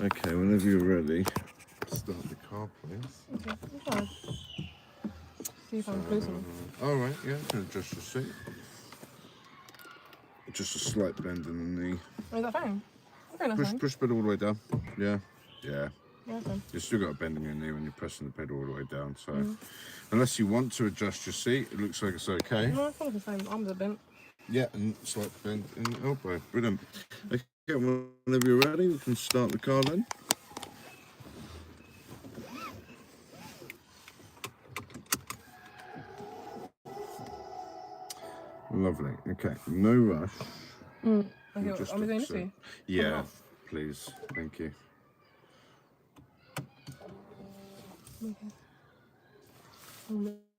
Okay, whenever you're ready, start the car, please. Okay, okay. See if I'm close enough. All right, yeah, can adjust your seat. Just a slight bend in the knee. Oh, is that fine? Okay, that's fine. Push pedal all the way down. Yeah. Yeah, that's fine. You've still got a bend in your knee when you're pressing the pedal all the way down. So, unless you want to adjust your seat, it looks like it's okay. No, I feel like it's fine. Arms are bent. Yeah, and slight bend in the elbow. Brilliant. Okay, whenever you're ready, we can start the car then. Lovely. Okay, no rush. Okay, are we doing this way? Yeah, please. Thank you. Okay.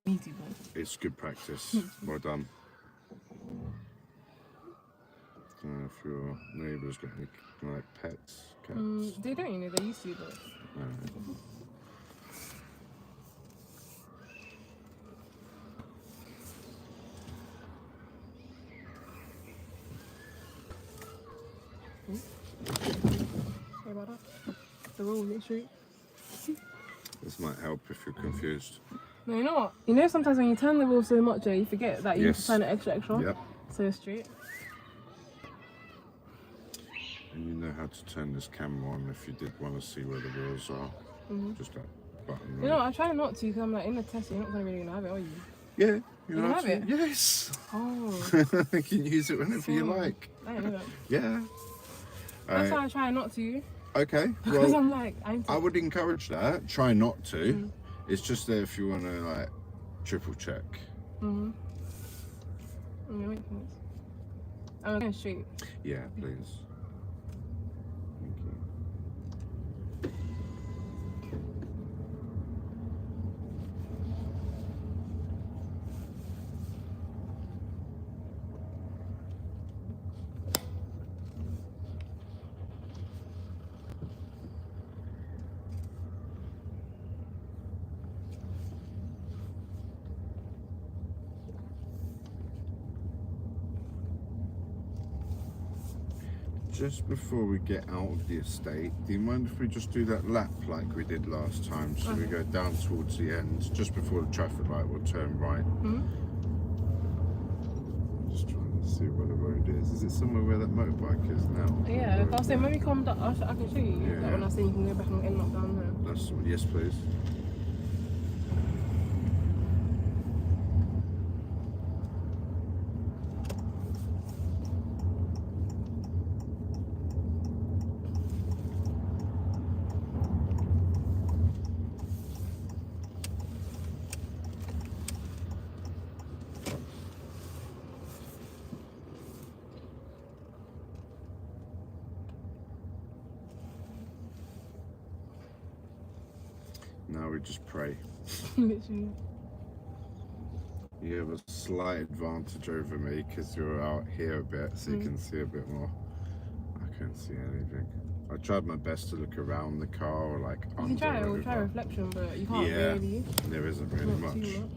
Easy one. It's good practice. Well done. I don't know if your neighbour's got any like pets, cats. They don't, you know, they used to, but. Sorry about that. The rule, make sure. This might help if you're confused. No, you know what? You know sometimes when you turn the wheel so much, you forget that you need to turn it extra. Yep. So straight. And you know how to turn this camera on if you did want to see where the wheels are. Just that button. Right? You know, I try not to because I'm like, in the test, you're not really going to have it, are you? Yeah. You can have it? Yes. Oh. You can use it whenever you like. I didn't know that. Yeah. That's why I try not to. Okay. Because Well, I'm like, I would encourage that. Try not to. It's just there if you want to like triple check. Okay, makes sense. I'm going straight. Yeah, please. Thank you. Just before we get out of the estate, do you mind if we just do that lap like we did last time? So we go down towards the end, just before the traffic light will turn right. Just trying to see where the road is. Is it somewhere where that motorbike is now? Yeah, I was saying when we come down, I can show you. Yeah. Like when I was saying you can go back and end up down there. That's, yes, please. Now we just pray. Literally. You have a slight advantage over me because you're out here a bit, so you can see a bit more. I can't see anything. I tried my best to look around the car or like You can try reflection, but you can't really. There isn't really Not too much.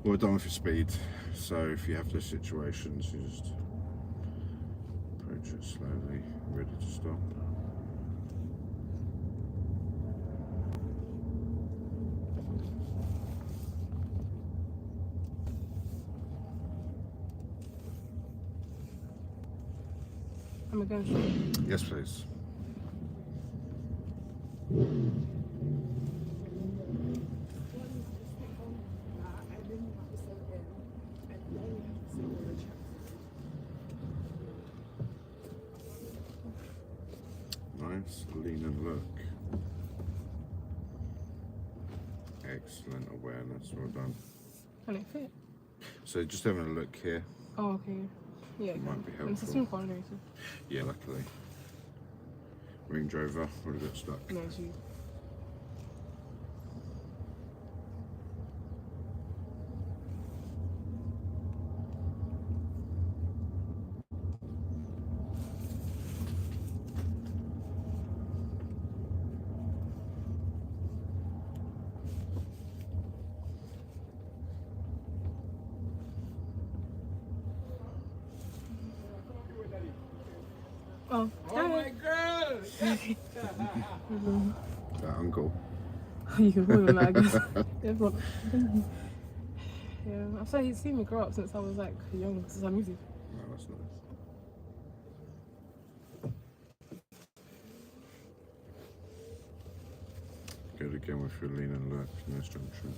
Well done with your speed. So if you have those situations, you just approach it slowly, ready to stop. I'm going straight. Yes, please. Nice, lean and look. Excellent awareness, well done. Can it fit? So just having a look here. Oh, okay. Yeah, it Might be can. And it's a helpful. small car anyway, so. Yeah, luckily. Range Rover would have got stuck. No, it's you. Oh, Oh my girl! That uncle. You can call him that, I guess. Everyone. Yeah, I've said he's seen me grow up since I was like young, since I moved here. Oh, that's nice. Good again with your lean and lurch in this junction.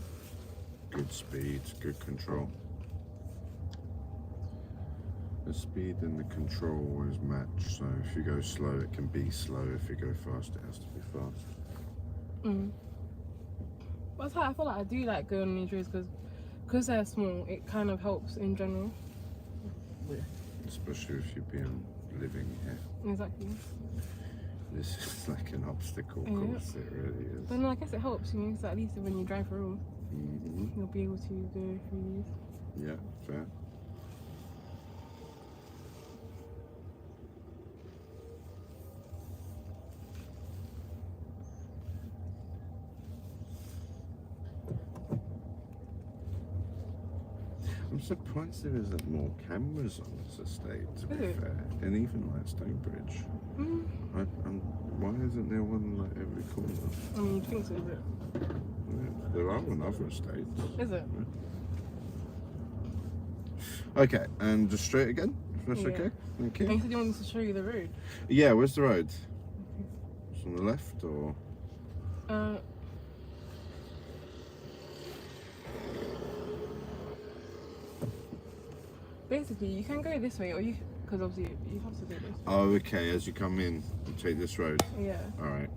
Good speed, good control. The speed and the control always match, so if you go slow it can be slow, if you go fast it has to be fast. But it's like, I feel like I do like going on these roads because they're small, it kind of helps in general. Especially if you've been living here. Exactly. This is like an obstacle course, it really is. But no, I guess it helps, you know, so at least when you drive for real, you'll be able to go through these. Yeah, fair. I'm surprised there isn't more cameras on this estate, to be fair. And even like Stonebridge. Why isn't there one like every corner? I mean, you'd think so, but... Yeah, there are on other estates. Is it? Yeah. Okay, and just straight again, if that's okay? Thank you. And you said you wanted to show you the road? Yeah, where's the road? It's on the left, or...? Basically, you can go this way, or you... Because obviously, you have to go this way. Oh, okay, as you come in, you take this road? Yeah. Alright.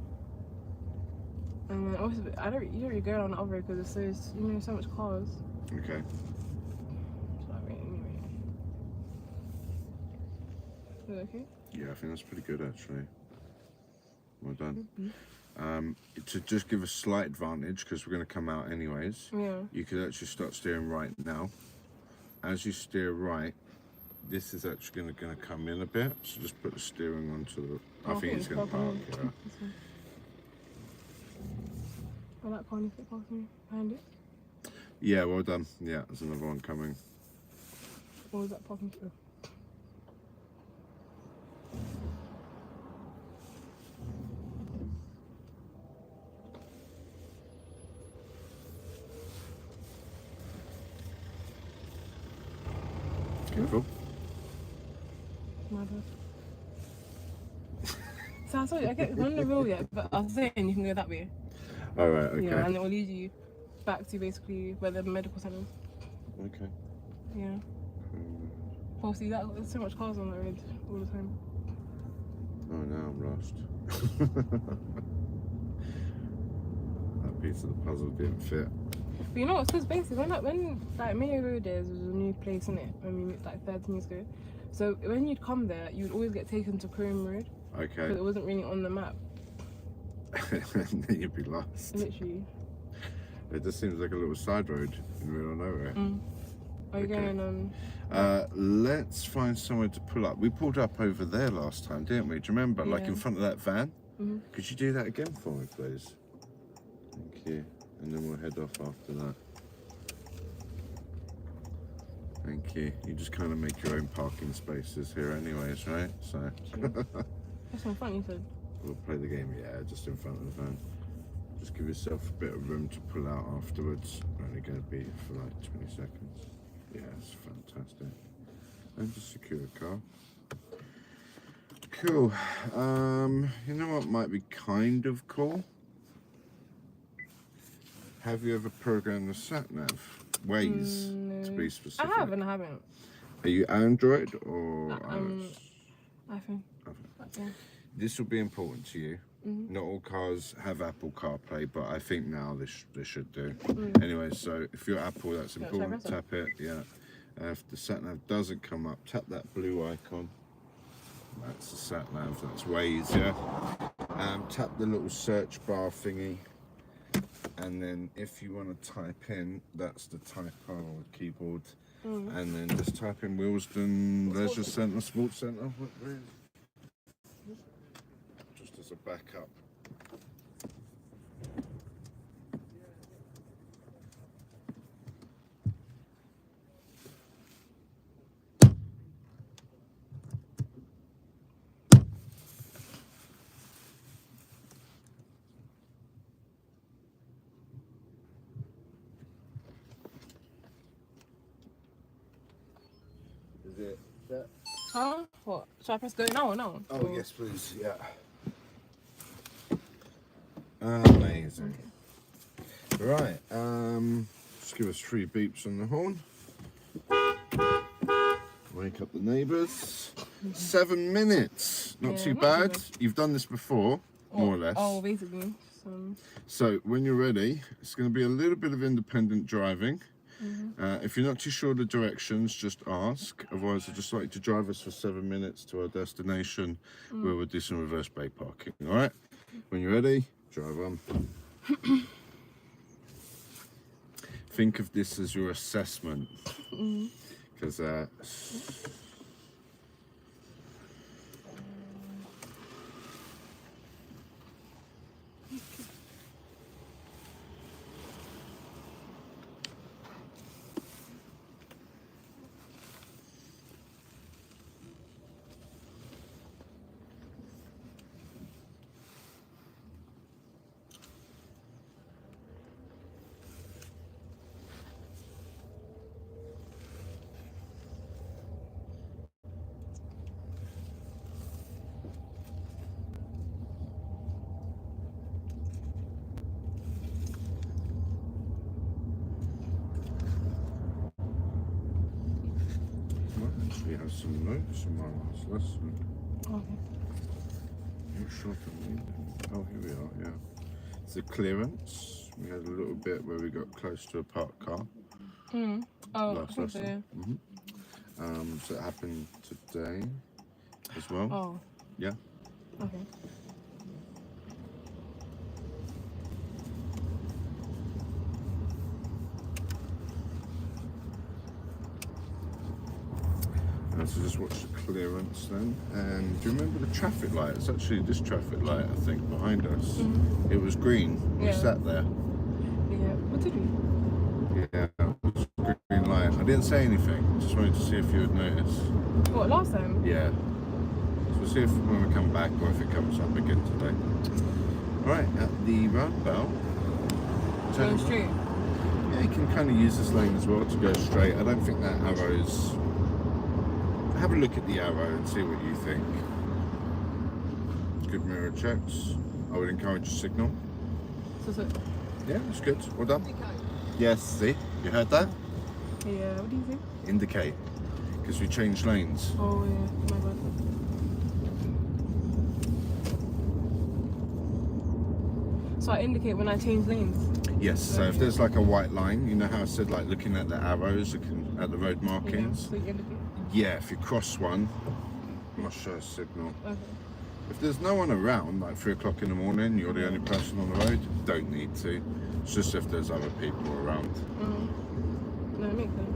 And then also, you don't really go down the other road because there's so much cars. Okay. Anyway. Is it okay? Yeah, I think that's pretty good, actually. Well done. To just give a slight advantage, because we're going to come out anyways, you could actually start steering right now. As you steer right, this is actually going to come in a bit, so just put the steering onto the... I think it's going to park, yeah. I like calling if it passes me behind it. Yeah, well done. Yeah, there's another one coming. What was that parking through? Careful. My bad. So I told you, we're on the road yet, but I was saying you can go that way. Alright, okay. Yeah, and it will lead you back to basically where the medical centre is. Okay. Yeah. Obviously, there's so much cars on the road all the time. Oh, now I'm lost. That piece of the puzzle didn't fit. But you know what? Because basically, when like Mayo Road is, was a new place, innit? When we moved like 13 years ago. So when you'd come there, you'd always get taken to Chrome Road. Okay. Because it wasn't really on the map. And then you'd be lost. Literally. It just seems like a little side road in the middle of nowhere. Are you going let's find somewhere to pull up. We pulled up over there last time, didn't we? Do you remember? Like in front of that van? Could you do that again for me, please? Thank you. And then we'll head off after that. Thank you. You just kind of make your own parking spaces here anyways, right? So. That's in front, you said? We'll play the game, yeah, just in front of the van. Just give yourself a bit of room to pull out afterwards. Only going to be for like 20 seconds. Yeah, it's fantastic. And just secure a car. Cool. You know what might be kind of cool? Have you ever programmed the Satnav? Waze, to be specific. I haven't. Are you Android or iOS? iPhone. Yeah. This will be important to you. Not all cars have Apple CarPlay, but I think now they should do. Anyway, so if you're Apple, that's important. Tap it, yeah. If the Satnav doesn't come up, tap that blue icon. That's the Satnav, that's Waze, yeah. Tap the little search bar thingy. And then if you want to type in, that's the typo keyboard. And then just type in Willesden Leisure Centre, Sports Centre. Just as a backup. Shall I press go now or no? Oh, or... yes, please. Yeah. Amazing. Okay. Right. Just give us 3 beeps on the horn. Wake up the neighbours. 7 minutes. Not too bad. You've done this before, more or less. Oh, basically. So when you're ready, it's going to be a little bit of independent driving. If you're not too sure of the directions, just ask. Otherwise, I'd just like you to drive us for 7 minutes to our destination, where we'll do some reverse bay parking. All right? When you're ready, drive on. Think of this as your assessment, because we have some notes from our last lesson. Okay. Not sure if oh, here we are, yeah. It's the clearance. We had a little bit where we got close to a parked car. Last lesson. So it happened today as well. Oh. Yeah. Okay. So just watch the clearance then. And do you remember the traffic light? It's actually this traffic light, I think, behind us. It was green. We sat there. Yeah. What did we? Yeah, it was green light. I didn't say anything. Just wanted to see if you would notice. What, last time? Yeah. So we'll see if when we come back or if it comes up again today. Alright, at the roundabout. Going straight? Yeah, you can kind of use this lane as well to go straight. I don't think that arrow's... Have a look at the arrow and see what you think. Good mirror checks. I would encourage a signal. So. Yeah, it's good. Well done. Yes, see? You heard that? Yeah, what do you think? Indicate. Because we changed lanes. Oh, yeah. My bad. So I indicate when I change lanes? Yes, so if there's like a white line, you know how I said like looking at the arrows, looking at the road markings? Yeah, so you indicate? Yeah, if you cross one, must show a signal. Okay. If there's no one around, like 3 o'clock in the morning, you're the only person on the road, don't need to. It's just if there's other people around. No, it makes sense.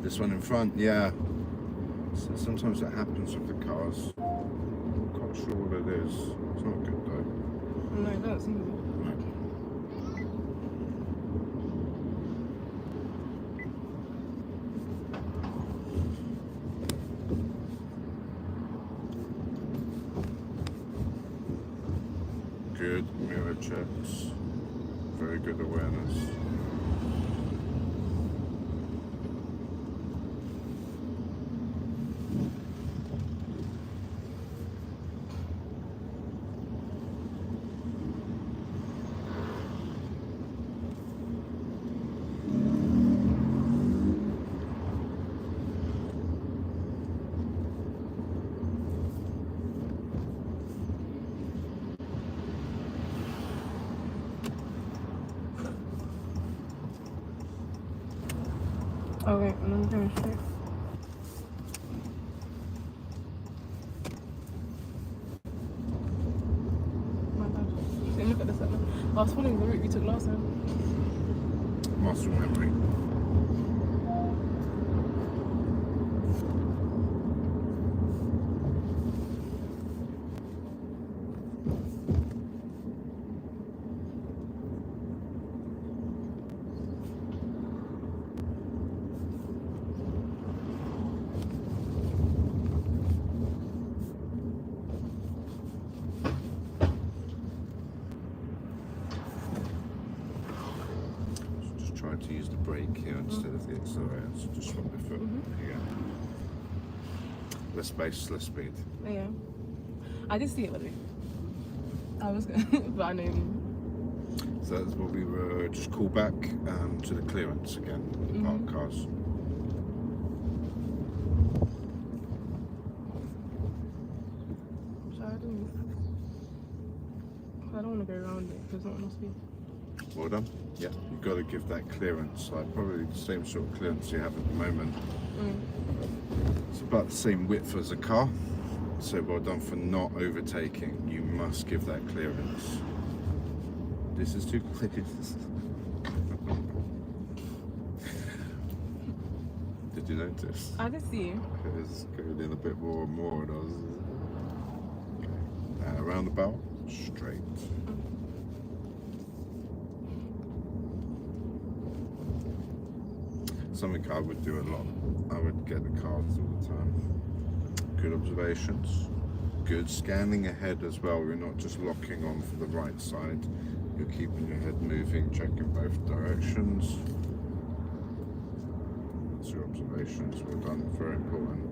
This one in front, yeah. So sometimes that happens with the cars. I'm not quite sure what it is. It's not good though. No, it doesn't seem good. No. Good mirror checks. Very good awareness. Okay, I'm going straight. My bad. See, look at this. I was following the route we took last time. Muscle memory. try to use the brake here instead of the accelerator. So just swap your foot. There you go. Less space, less speed. Yeah. I did see it, by the way. I was going, but I know. So that's what we were. Just call back to the clearance again. Park cars. So I don't want to go around it because it's not enough speed. Well done. Yeah, you've got to give that clearance, like probably the same sort of clearance you have at the moment. It's about the same width as a car. So well done for not overtaking. You must give that clearance. This is too close. Did you notice? I did see you. It's going in a bit more and more. And I was, okay. Around the bow, straight. Something I would do a lot. I would get the cards all the time. Good observations. Good scanning ahead as well. You're not just locking on for the right side. You're keeping your head moving, checking both directions. That's your observations. Well done. Very important.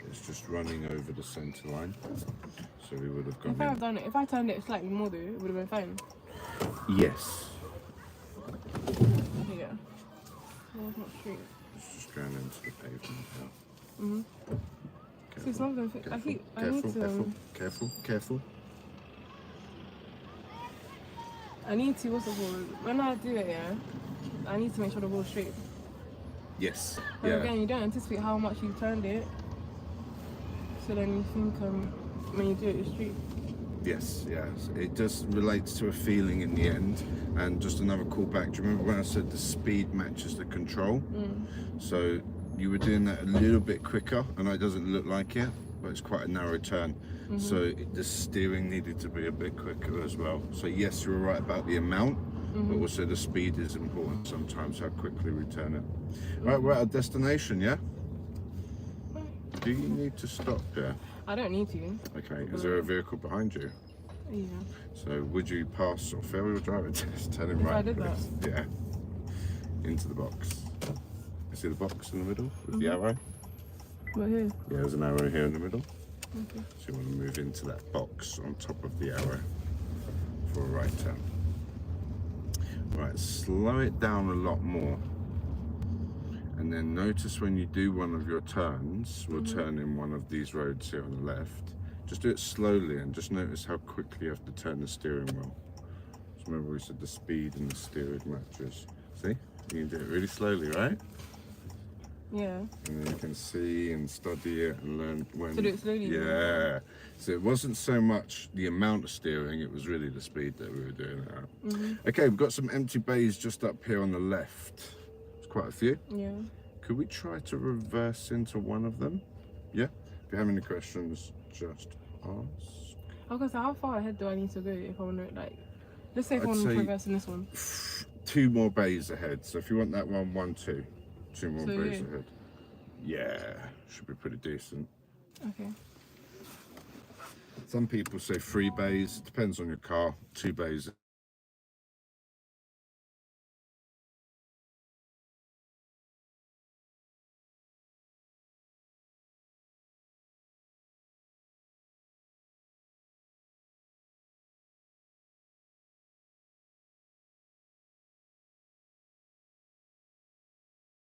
It's just running over the centre line, so we would have gone. If I had done it, if I turned it slightly more though, it would have been fine. Yes. Yeah. No, it's not straight. It's just going into the pavement now. See, some of them, I need Careful. I need to, what's it called? When I do it, yeah, I need to make sure the wall's straight. Yes. But again, you don't anticipate how much you turned it. So then you think when you do it, it's straight. Yes. It just relates to a feeling in the end. And just another callback. Do you remember when I said the speed matches the control? So you were doing that a little bit quicker, and it doesn't look like it, but it's quite a narrow turn. So the steering needed to be a bit quicker as well. So yes, you're right about the amount, but also the speed is important sometimes, how quickly we turn it. Right, we're at our destination, yeah? Do you need to stop here? I don't need to. Okay, is there a vehicle behind you? Yeah. So would you pass or fail driver test? Turning right. I did that. Yeah. Into the box. You see the box in the middle with the arrow? But here. Yeah, there's an arrow here in the middle. Okay. So you want to move into that box on top of the arrow for a right turn. Right, slow it down a lot more. And then notice when you do one of your turns, we'll turn in one of these roads here on the left. Just do it slowly and just notice how quickly you have to turn the steering wheel. So remember we said the speed and the steering matches. See? You can do it really slowly, right? Yeah. And then you can see and study it and learn when. So do it slowly. Yeah. So it wasn't so much the amount of steering, it was really the speed that we were doing it at. Okay, we've got some empty bays just up here on the left. There's quite a few. Yeah. Could we try to reverse into one of them? Yeah? If you have any questions, just ask. Okay, so how far ahead do I need to go if I want to, like, let's say if I want to reverse in this one? 2 more bays ahead. So if you want that one, 2. 2 more So bays ahead. Yeah, should be pretty decent. Okay. Some people say 3 bays. It depends on your car. 2 bays.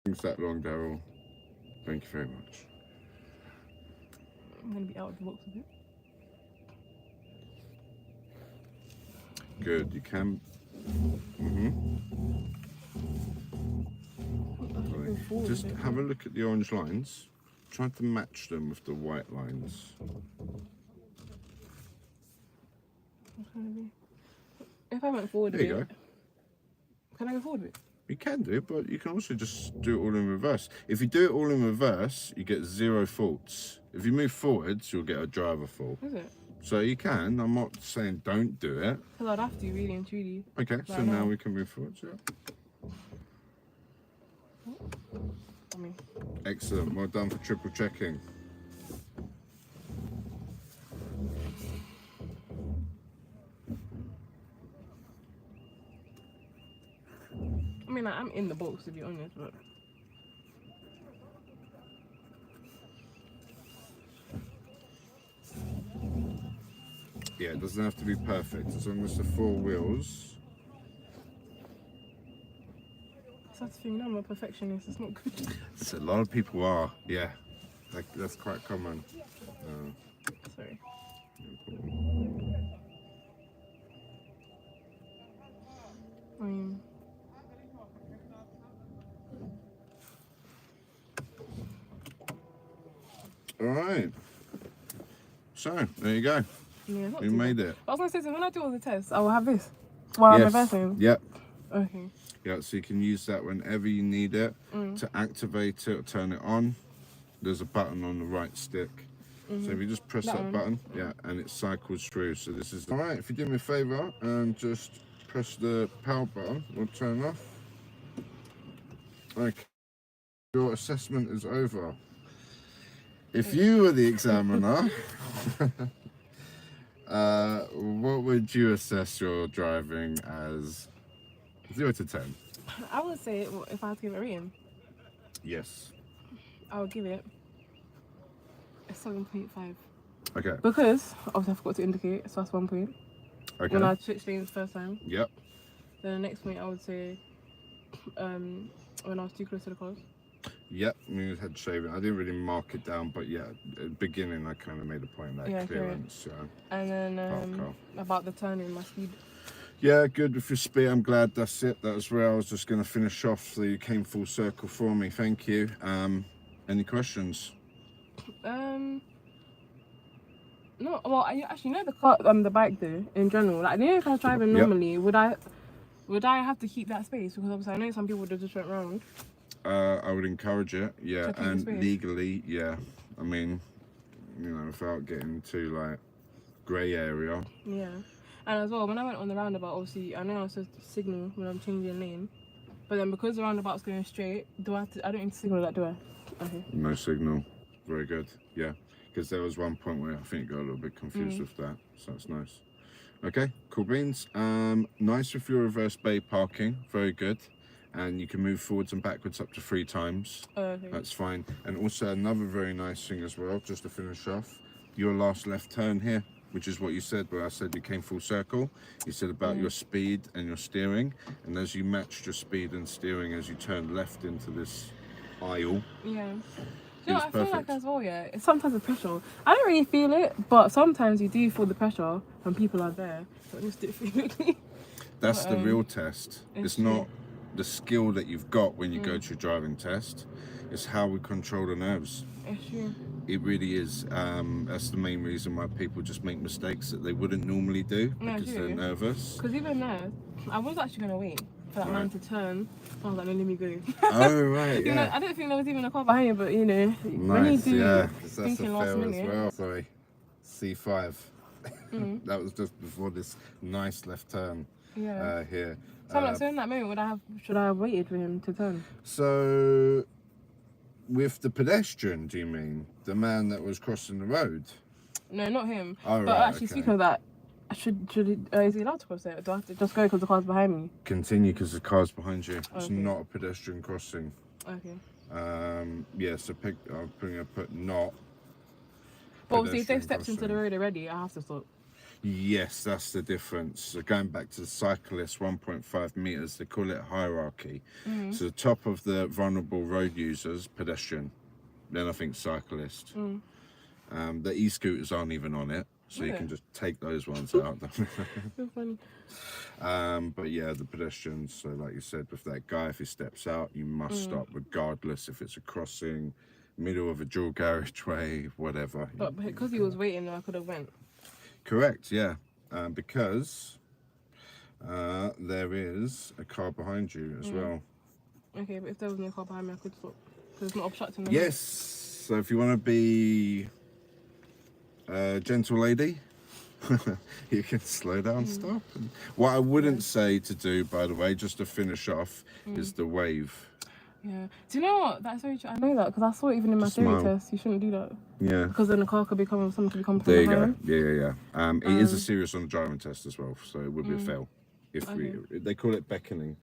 Thanks that long, Daryl. Thank you very much. I'm going to be out of the box a bit. Good, you can. Right. Just have a look at the orange lines. Try to match them with the white lines. if I went forward a There you bit, go. can I go forward a bit? You can do, but you can also just do it all in reverse. If you do it all in reverse, you get 0 faults. If you move forwards, you'll get a driver fault. Is it? So you can. I'm not saying don't do it. Because I'd have to, really and truly. Okay, Right so now we can move forwards. Yeah. I mean, Excellent. Well done for triple checking. like, I'm in the box, to be honest, but... Yeah, it doesn't have to be perfect. As long as the 4 wheels... That's the thing, I'm a perfectionist, it's not good. So a lot of people are, yeah. That's quite common. Sorry. I mean... Alright. So, there you go. Yeah, We made it. I was going to say, so when I do all the tests, I will have this while I'm reversing. Yep. Okay. Yeah, so you can use that whenever you need it to activate it or turn it on. There's a button on the right stick. So if you just press that button, yeah, and it cycles through. So this is... Alright, if you do me a favour and just press the power button, we'll turn off. Okay. Your assessment is over. If you were the examiner, what would you assess your driving as 0 to 10? I would say, well, if I had to give it a rating, Yes. I would give it a 7.5. Okay. Because, obviously I forgot to indicate, so that's 1 point. Okay. When I switched lanes first time. Yep. Then the next point I would say, when I was too close to the cars. Yep, you had shaving. I didn't really mark it down, but yeah, at the beginning I kind of made a point of that clearance. And then about the turning, my speed. Yeah, good with your speed. I'm glad that's it. That was where I was just going to finish off. So you came full circle for me. Thank you. Any questions? No. Well, I actually know the car, the bike though. In general, like, if I was driving normally, would I have to keep that space? Because obviously I know some people just went round. I would encourage it, yeah, and legally, yeah. I mean, you know, without getting to like grey area. Yeah, and as well, when I went on the roundabout, obviously I know I'm supposed to signal when I'm changing lane, but then because the roundabout's going straight, do I have to? I don't need to signal that, do I? Okay. No signal. Very good. Yeah, because there was one point where I think you got a little bit confused with that, so that's nice. Okay, cool beans. Nice with your reverse bay parking. Very good. And you can move forwards and backwards up to 3 times. Okay. That's fine. And also another very nice thing as well, just to finish off, your last left turn here, which is what you said, where I said you came full circle. You said about your speed and your steering, and as you matched your speed and steering as you turned left into this aisle. Yeah. You know, I feel like as well, yeah, it's sometimes the pressure. I don't really feel it, but sometimes you do feel the pressure when people are there. So I just do feel it. That's the real test. It's not the skill that you've got when you go to a driving test. It's how we control the nerves. It's true. It really is. That's the main reason why people just make mistakes that they wouldn't normally do because they're nervous. Because even there, I was actually going to wait for that man to turn. I was like, no, let me go. Oh, right, You know, I don't think there was even a car behind you, but you know, when you do that's a thinking last minute. as well. Sorry, C5. That was just before this nice left turn here. So I'm like, so in that moment, should I have waited for him to turn? So, with the pedestrian, do you mean? The man that was crossing the road? No, not him. Oh, but actually, speaking of that, is he allowed to cross it? Do I have to just go because the car's behind me? Continue because the car's behind you. It's not a pedestrian crossing. Okay. Yeah, so I'll put not. But obviously, if they've stepped into the road already, I have to stop. Yes, that's the difference. So going back to the cyclist, 1.5 meters, they call it hierarchy. So the top of the vulnerable road users, pedestrian. Then I think cyclist. The e-scooters aren't even on it, so you can just take those ones out. So funny. But yeah, the pedestrians. So like you said, with that guy, if he steps out, you must stop, regardless if it's a crossing, middle of a dual carriageway, whatever. But because he was waiting, I could have went. Correct, yeah. Because there is a car behind you as well. Okay, but if there was no car behind me, I could stop. Because it's not obstructing the Yes. So if you want to be a gentle lady, you can slow down, stop. And what I wouldn't say to do, by the way, just to finish off, is the wave. Yeah. Do you know what? That's very true. I know that because I saw it even in my Just theory smile. test. You shouldn't do that. Yeah. Because then the car could be coming, someone could be coming from There you behind. go. Yeah. It is a serious on the driving test as well, so it would be a fail. If they call it beckoning.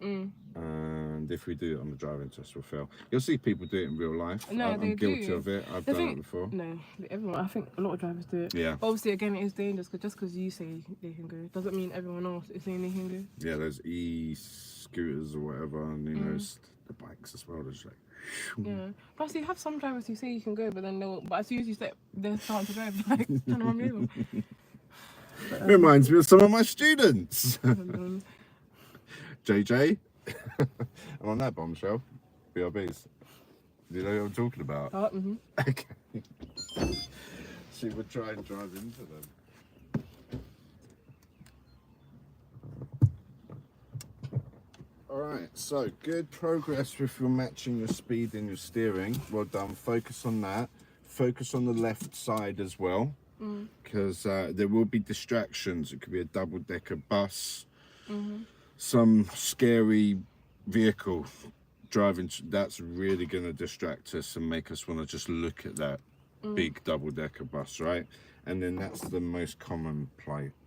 And if we do it on the driving test, we'll fail. You'll see people do it in real life. No, I'm guilty of it. I've done it before. No, everyone. I think a lot of drivers do it. Yeah. But obviously, again, it is dangerous because just because you say they can go doesn't mean everyone else is saying they can go. Yeah, there's e-scooters or whatever, and you know, the bikes as well. There's like. Yeah. Plus, you have some drivers who say you can go, but then but as soon as you step, they're starting to drive like trying to run me over. Reminds me of some of my students. JJ. And on that bombshell, BRBs. Do you know what I'm talking about? Okay. She would try and drive into them. Alright, so good progress with your matching your speed and your steering. Well done. Focus on that. Focus on the left side as well. Because there will be distractions. It could be a double-decker bus. Some scary vehicle driving, that's really going to distract us and make us want to just look at that big double-decker bus, right? And then that's the most common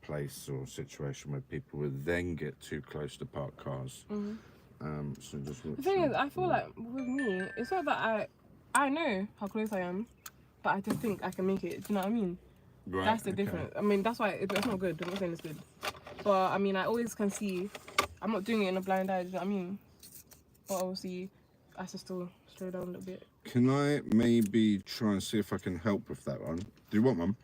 place or situation where people would then get too close to parked cars. So just the thing is, I feel like with me, it's not that I know how close I am, but I just think I can make it. Do you know what I mean? Right, that's the difference. I mean, that's why it's not good. I'm not saying it's good, but I mean, I always can see. I'm not doing it in a blind eye. Do you know what I mean? But obviously, I have to still slow down a little bit. Can I maybe try and see if I can help with that one? Do you want one?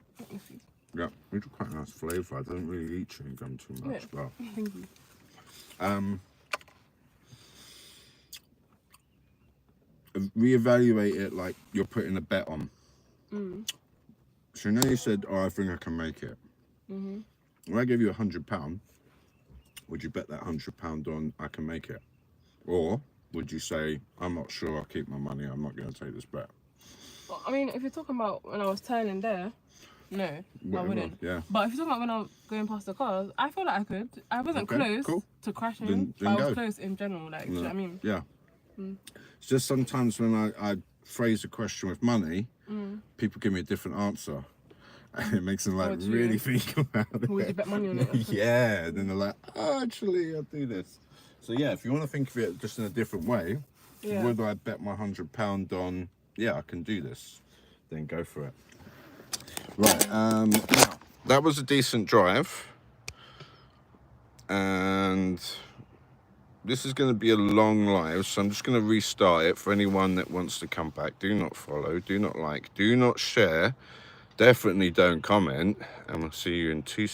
Yeah, it's quite a nice flavour. I don't really eat chewing gum too much. Yeah. But, Thank you. reevaluate it like you're putting a bet on. So now you said, I think I can make it. When I give you £100, would you bet that £100 on I can make it? Or would you say, I'm not sure, I'll keep my money, I'm not going to take this bet? Well, I mean, if you're talking about when I was turning there, no, I wouldn't. Yeah. But if you're talking about when I was going past the cars, I feel like I could. I wasn't close to crashing, but I was close in general. Like, do you know what I mean? Yeah. It's just sometimes when I phrase a question with money, people give me a different answer. And it makes them like really think about it. Would you bet money on it? Yeah. Then they're like, actually, I'll do this. So yeah, if you want to think of it just in a different way, would I bet my £100 on, I can do this, then go for it. Right, now, that was a decent drive. And this is going to be a long live, so I'm just going to restart it for anyone that wants to come back. Do not follow, do not like, do not share. Definitely don't comment, and we'll see you in 2 seconds.